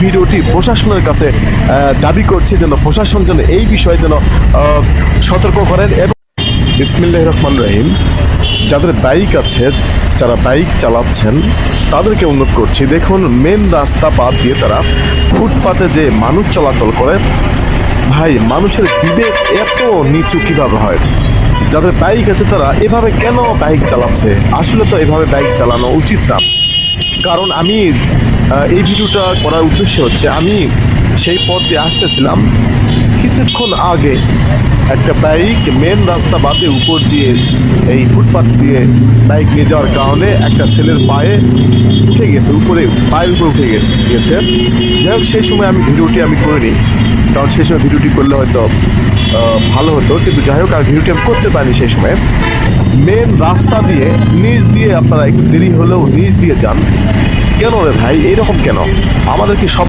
ভিডিওটি প্রশাসনের কাছে দাবি করছে যেন প্রশাসন যেন এই বিষয়ে যেন সতর্ক করেন। এবং বিসমিল্লাহির রহমানির রহিম, যাদের বাইক আছে, যারা বাইক চালাচ্ছেন তাদেরকে অনুরোধ করছি, দেখুন মেন রাস্তা বাদ দিয়ে তারা ফুটপাতে যে মানুষ চলাচল করে, ভাই মানুষের বিবেক এত নিচু কিভাবে হয়? যাদের বাইক আছে তারা এভাবে কেন বাইক চালাচ্ছে? আসলে তো এভাবে বাইক চালানো উচিত না। কারণ আমি এই ভিডিওটা করার উদ্দেশ্য হচ্ছে, আমি সেই পথ দিয়ে আসতেছিলাম, কিছুক্ষণ আগে একটা বাইক মেন রাস্তা বাদে উপর দিয়ে এই ফুটপাথ দিয়ে বাইক নিয়ে যাওয়ার কারণে একটা ছেলের পায়ে উঠে গেছে, পায়ের উপরে উঠে গিয়েছে। যাই হোক, সেই সময় আমি ভিডিওটি করিনি, কারণ সেই সময় ভিডিওটি করলে হয়তো ভালো হতো, কিন্তু যাই হোক, আর ভিডিওটি আমি করতে পারিনি সেই সময়। মেন রাস্তা দিয়ে নিচ দিয়ে আপনারা একটু দেরি হলেও নিচ দিয়ে যান কেন রে ভাই? এইরকম কেন? আমাদেরকে সব